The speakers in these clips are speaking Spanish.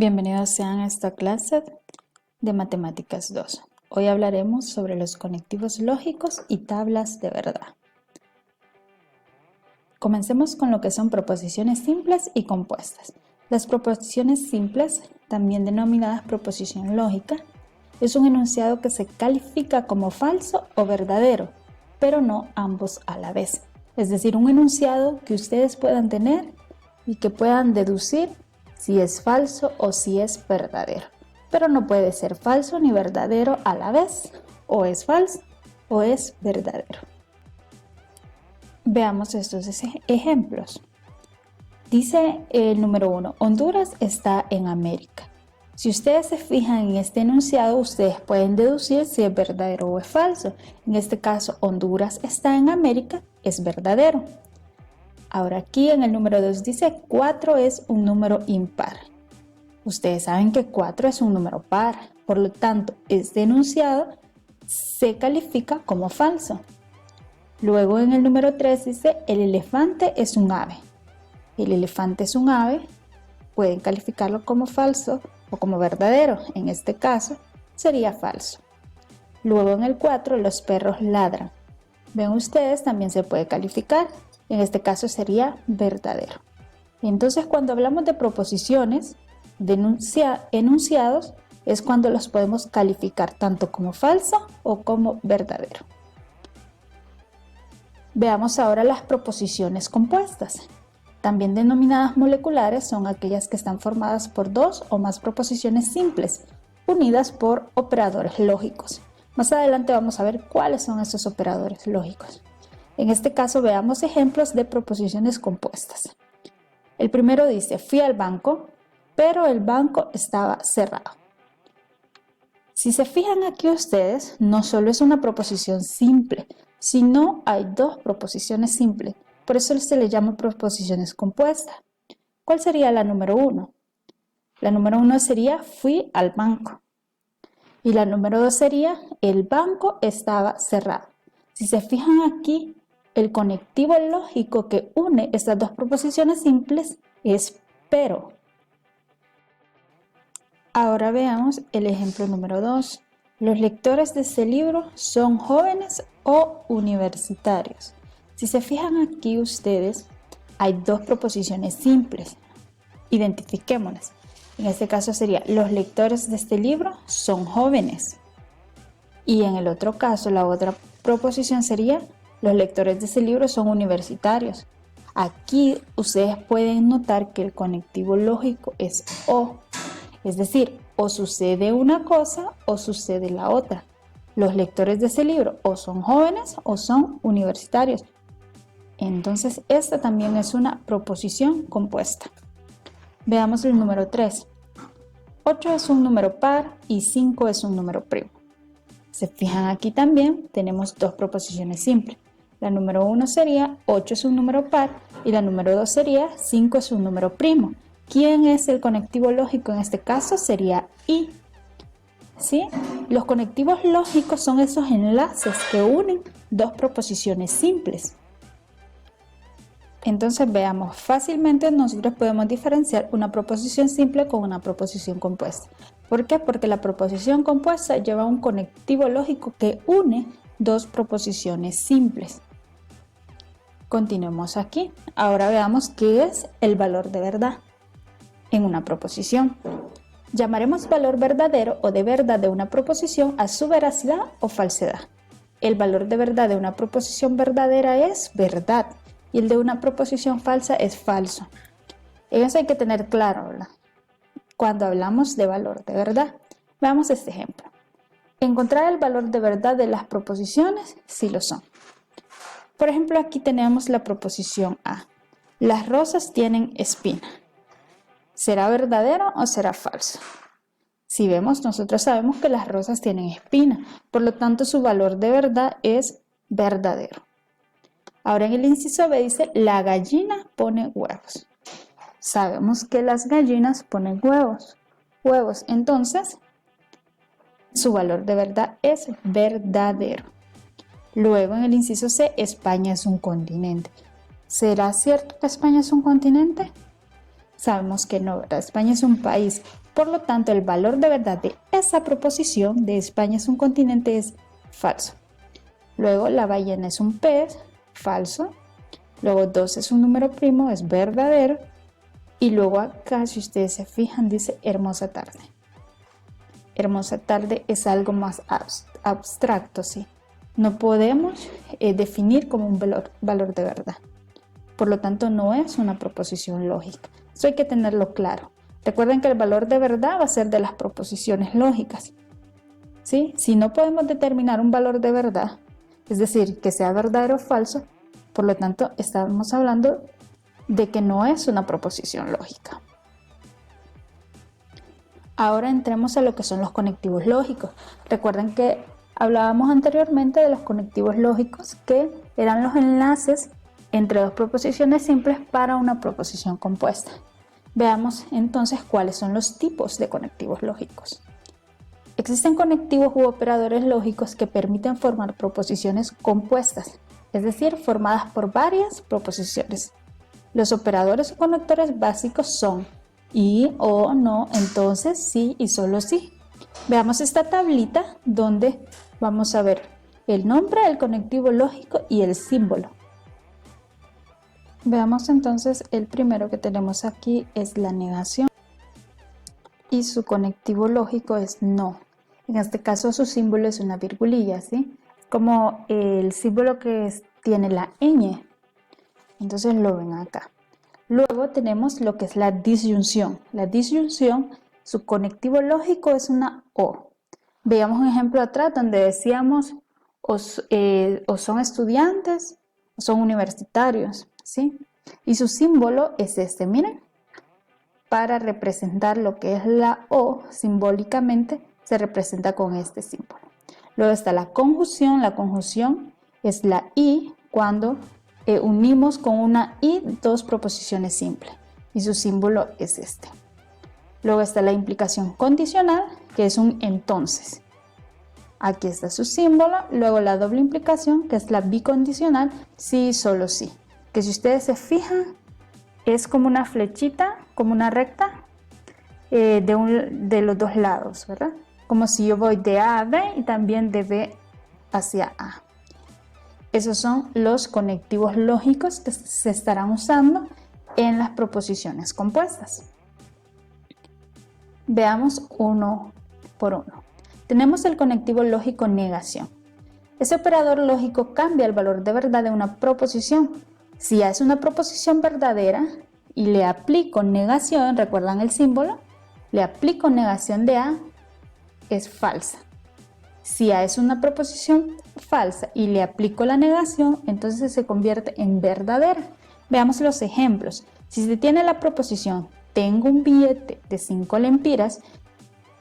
Bienvenidos sean a esta clase de Matemáticas 2. Hoy hablaremos sobre los conectivos lógicos y tablas de verdad. Comencemos con lo que son proposiciones simples y compuestas. Las proposiciones simples, también denominadas proposición lógica, es un enunciado que se califica como falso o verdadero, pero no ambos a la vez. Es decir, un enunciado que ustedes puedan tener y que puedan deducir si es falso o si es verdadero. Pero no puede ser falso ni verdadero a la vez, o es falso o es verdadero. Veamos estos ejemplos. Dice el número 1, Honduras está en América. Si ustedes se fijan en este enunciado, ustedes pueden deducir si es verdadero o es falso. En este caso, Honduras está en América, es verdadero. Ahora aquí en el número 2 dice 4 es un número impar. Ustedes saben que 4 es un número par, por lo tanto, este enunciado se califica como falso. Luego en el número 3 dice el elefante es un ave. El elefante es un ave, pueden calificarlo como falso o como verdadero. En este caso sería falso. Luego en el 4 los perros ladran. Ven ustedes, también se puede calificar. En este caso sería verdadero. Entonces cuando hablamos de proposiciones, de enunciados, es cuando los podemos calificar tanto como falso o como verdadero. Veamos ahora las proposiciones compuestas. También denominadas moleculares son aquellas que están formadas por dos o más proposiciones simples, unidas por operadores lógicos. Más adelante vamos a ver cuáles son esos operadores lógicos. En este caso veamos ejemplos de proposiciones compuestas. El primero dice, fui al banco, pero el banco estaba cerrado. Si se fijan aquí ustedes, no solo es una proposición simple, sino hay dos proposiciones simples. Por eso se le llama proposiciones compuestas. ¿Cuál sería la número 1? La número 1 sería fui al banco. Y la número 2 sería el banco estaba cerrado. Si se fijan aquí, el conectivo lógico que une estas dos proposiciones simples es pero. Ahora veamos el ejemplo número 2. Los lectores de este libro son jóvenes o universitarios. Si se fijan aquí ustedes, hay dos proposiciones simples. Identifiquémoslas. En este caso sería, los lectores de este libro son jóvenes. Y en el otro caso, la otra proposición sería, los lectores de este libro son universitarios. Aquí ustedes pueden notar que el conectivo lógico es o. Es decir, o sucede una cosa o sucede la otra. Los lectores de ese libro o son jóvenes o son universitarios. Entonces, esta también es una proposición compuesta. Veamos el número 3. 8 es un número par y 5 es un número primo. Se fijan aquí también, tenemos dos proposiciones simples. La número 1 sería 8 es un número par y la número 2 sería 5 es un número primo. ¿Quién es el conectivo lógico en este caso? Sería y. ¿Sí? Los conectivos lógicos son esos enlaces que unen dos proposiciones simples. Entonces veamos, fácilmente nosotros podemos diferenciar una proposición simple con una proposición compuesta. ¿Por qué? Porque la proposición compuesta lleva un conectivo lógico que une dos proposiciones simples. Continuemos aquí. Ahora veamos qué es el valor de verdad en una proposición. Llamaremos valor verdadero o de verdad de una proposición a su veracidad o falsedad. El valor de verdad de una proposición verdadera es verdad y el de una proposición falsa es falso. Eso hay que tener claro, ¿verdad? Cuando hablamos de valor de verdad. Veamos este ejemplo. Encontrar el valor de verdad de las proposiciones sí lo son. Por ejemplo, aquí tenemos la proposición A. Las rosas tienen espina. ¿Será verdadero o será falso? Si vemos, nosotros sabemos que las rosas tienen espina, por lo tanto su valor de verdad es verdadero. Ahora en el inciso B dice, la gallina pone huevos. Sabemos que las gallinas ponen huevos. Entonces, su valor de verdad es verdadero. Luego en el inciso C, España es un continente. ¿Será cierto que España es un continente? Sabemos que no, ¿verdad? España es un país, Por lo tanto, el valor de verdad de esa proposición de España es un continente es falso. Luego, la ballena es un pez, falso. Luego, 2 es un número primo, es verdadero. Y luego acá, si ustedes se fijan, dice hermosa tarde. Hermosa tarde es algo más abstracto, ¿sí? No podemos definir como un valor de verdad. Por lo tanto, no es una proposición lógica. Eso hay que tenerlo claro. Recuerden que el valor de verdad va a ser de las proposiciones lógicas, ¿sí? Si no podemos determinar un valor de verdad, es decir, que sea verdadero o falso, por lo tanto, estamos hablando de que no es una proposición lógica. Ahora entremos a lo que son los conectivos lógicos. Recuerden que hablábamos anteriormente de los conectivos lógicos, que eran los enlaces entre dos proposiciones simples para una proposición compuesta. Veamos entonces cuáles son los tipos de conectivos lógicos. Existen conectivos u operadores lógicos que permiten formar proposiciones compuestas, es decir, formadas por varias proposiciones. Los operadores o conectores básicos son y, o, no, entonces, sí y solo sí. Veamos esta tablita donde vamos a ver el nombre, el conectivo lógico y el símbolo. Veamos entonces, el primero que tenemos aquí es la negación y su conectivo lógico es no. En este caso su símbolo es una virgulilla, ¿sí? Como el símbolo que tiene la ñ. Entonces lo ven acá. Luego tenemos lo que es la disyunción. La disyunción, su conectivo lógico es una o. Veamos un ejemplo atrás donde decíamos o son estudiantes o son universitarios, ¿sí? Y su símbolo es este, miren. Para representar lo que es la o, simbólicamente se representa con este símbolo. Luego está la conjunción es la y cuando unimos con una y dos proposiciones simples y su símbolo es este. Luego está la implicación condicional, que es un entonces. Aquí está su símbolo. Luego la doble implicación, que es la bicondicional, sí y solo sí. Que si ustedes se fijan, es como una flechita, como una recta de los dos lados, ¿verdad? Como si yo voy de A a B y también de B hacia A. Esos son los conectivos lógicos que se estarán usando en las proposiciones compuestas. Veamos uno por uno. Tenemos el conectivo lógico negación. Ese operador lógico cambia el valor de verdad de una proposición. Si ya es una proposición verdadera y le aplico negación, ¿recuerdan el símbolo? Le aplico negación de A, es falsa. Si A es una proposición falsa y le aplico la negación, entonces se convierte en verdadera. Veamos los ejemplos. Si se tiene la proposición, tengo un billete de 5 lempiras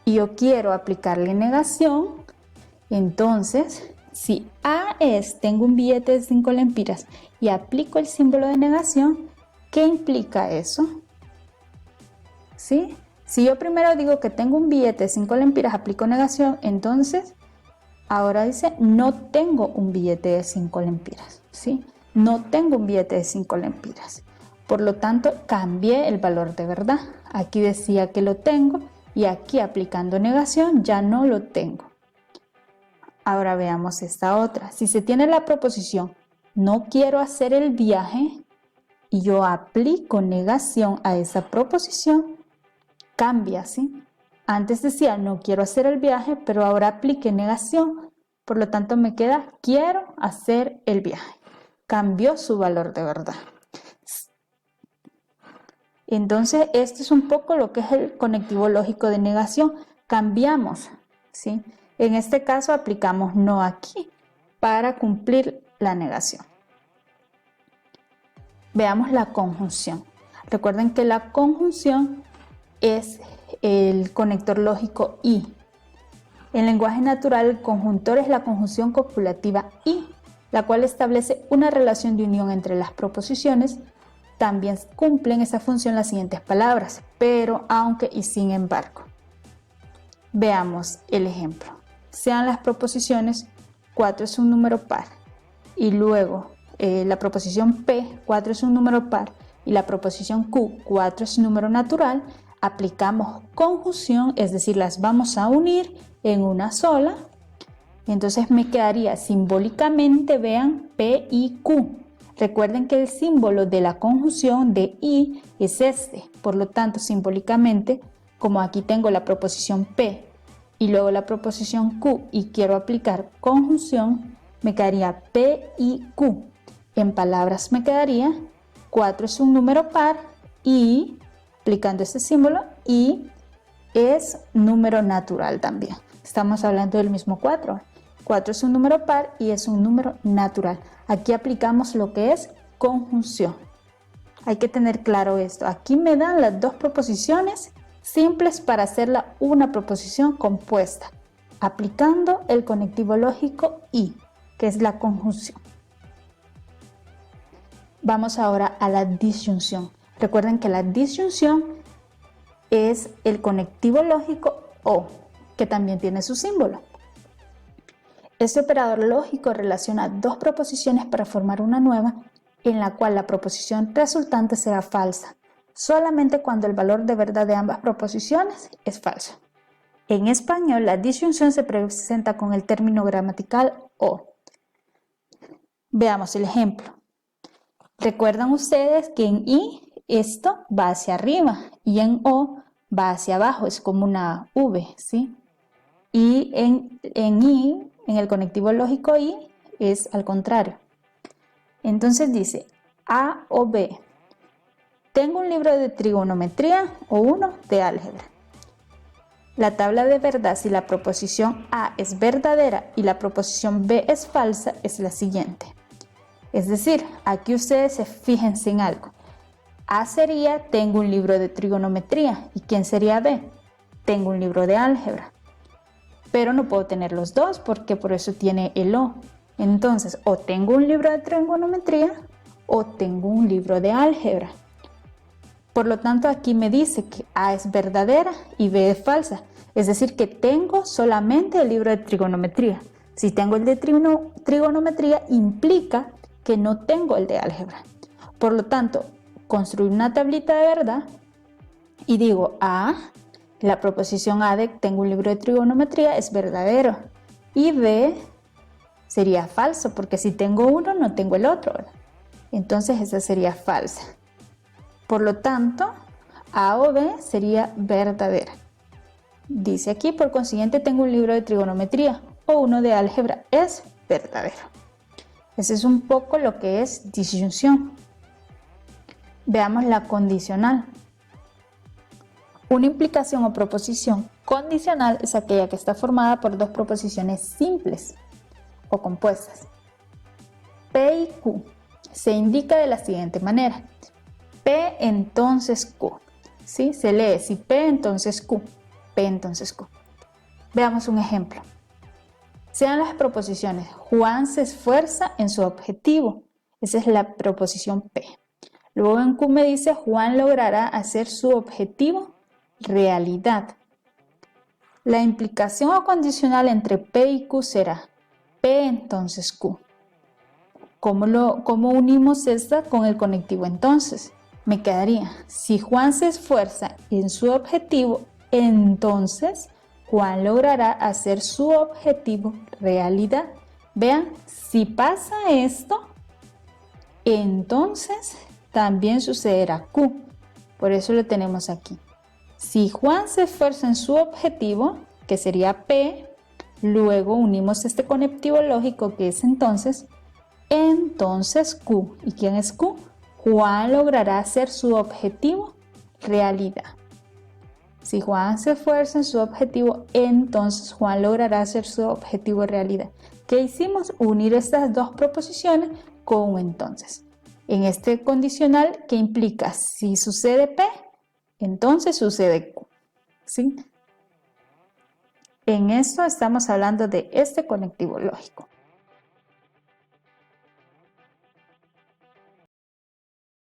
y yo quiero aplicarle negación, entonces, si A es, tengo un billete de 5 lempiras y aplico el símbolo de negación, ¿qué implica eso? ¿Sí? Si yo primero digo que tengo un billete de 5 lempiras, aplico negación, entonces ahora dice no tengo un billete de 5 lempiras, ¿sí? No tengo un billete de 5 lempiras. Por lo tanto, cambié el valor de verdad. Aquí decía que lo tengo y aquí aplicando negación ya no lo tengo. Ahora veamos esta otra. Si se tiene la proposición no quiero hacer el viaje y yo aplico negación a esa proposición, cambia, ¿sí? Antes decía no quiero hacer el viaje, pero ahora apliqué negación. Por lo tanto me queda quiero hacer el viaje. Cambió su valor de verdad. Entonces este es un poco lo que es el conectivo lógico de negación. Cambiamos, ¿sí? En este caso aplicamos no aquí para cumplir la negación. Veamos la conjunción. Recuerden que la conjunción es el conector lógico y. En lenguaje natural, el conjuntor es la conjunción copulativa y, la cual establece una relación de unión entre las proposiciones. También cumplen esa función las siguientes palabras, pero, aunque y sin embargo. Veamos el ejemplo. Sean las proposiciones 4 es un número par y luego la proposición P, 4 es un número par y la proposición Q, 4 es un número natural. aplicamos conjunción, es decir, las vamos a unir en una sola. Entonces me quedaría simbólicamente, vean, P y Q. Recuerden que el símbolo de la conjunción de y es este. Por lo tanto, simbólicamente, como aquí tengo la proposición P y luego la proposición Q y quiero aplicar conjunción, me quedaría P y Q. En palabras me quedaría 4 es un número par y, aplicando este símbolo, y es número natural también. Estamos hablando del mismo 4. 4 es un número par y es un número natural. Aquí aplicamos lo que es conjunción. Hay que tener claro esto. Aquí me dan las dos proposiciones simples para hacerla una proposición compuesta, aplicando el conectivo lógico y, que es la conjunción. Vamos ahora a la disyunción. Recuerden que la disyunción es el conectivo lógico o, que también tiene su símbolo. Este operador lógico relaciona dos proposiciones para formar una nueva, en la cual la proposición resultante será falsa, solamente cuando el valor de verdad de ambas proposiciones es falso. En español, la disyunción se presenta con el término gramatical o. Veamos el ejemplo. Recuerdan ustedes que en I esto va hacia arriba y en O va hacia abajo, es como una V, ¿sí? Y en I, en el conectivo lógico I, es al contrario. Entonces dice A o B. Tengo un libro de trigonometría o uno de álgebra. La tabla de verdad si la proposición A es verdadera y la proposición B es falsa es la siguiente. Es decir, aquí ustedes se fíjense en algo. A sería, tengo un libro de trigonometría. ¿Y quién sería B? Tengo un libro de álgebra. Pero no puedo tener los dos porque por eso tiene el O. Entonces, o tengo un libro de trigonometría o tengo un libro de álgebra. Por lo tanto, aquí me dice que A es verdadera y B es falsa. Es decir, que tengo solamente el libro de trigonometría. Si tengo el de trigonometría, implica que no tengo el de álgebra. Por lo tanto, construir una tablita de verdad y digo A, la proposición A de tengo un libro de trigonometría es verdadero y B sería falso porque si tengo uno no tengo el otro, ¿verdad? Entonces esa sería falsa. Por lo tanto, A o B sería verdadera. Dice aquí, por consiguiente tengo un libro de trigonometría o uno de álgebra es verdadero. Ese es un poco lo que es disyunción. Veamos la condicional. Una implicación o proposición condicional es aquella que está formada por dos proposiciones simples o compuestas. P y Q se indica de la siguiente manera. P entonces Q. ¿Sí? Se lee si P entonces Q. P entonces Q. Veamos un ejemplo. Sean las proposiciones Juan se esfuerza en su objetivo. Esa es la proposición P. Luego en Q me dice Juan logrará hacer su objetivo realidad. La implicación o condicional entre P y Q será P entonces Q. ¿Cómo unimos esta con el conectivo entonces? Me quedaría, si Juan se esfuerza en su objetivo, entonces Juan logrará hacer su objetivo realidad. Vean, si pasa esto, entonces también sucederá Q. Por eso lo tenemos aquí. Si Juan se esfuerza en su objetivo, que sería P, luego unimos este conectivo lógico que es entonces Q. ¿Y quién es Q? Juan logrará hacer su objetivo realidad. Si Juan se esfuerza en su objetivo, entonces Juan logrará hacer su objetivo realidad. ¿Qué hicimos? Unir estas dos proposiciones con un entonces. En este condicional, ¿qué implica? Si sucede P, entonces sucede Q. ¿Sí? En esto estamos hablando de este conectivo lógico.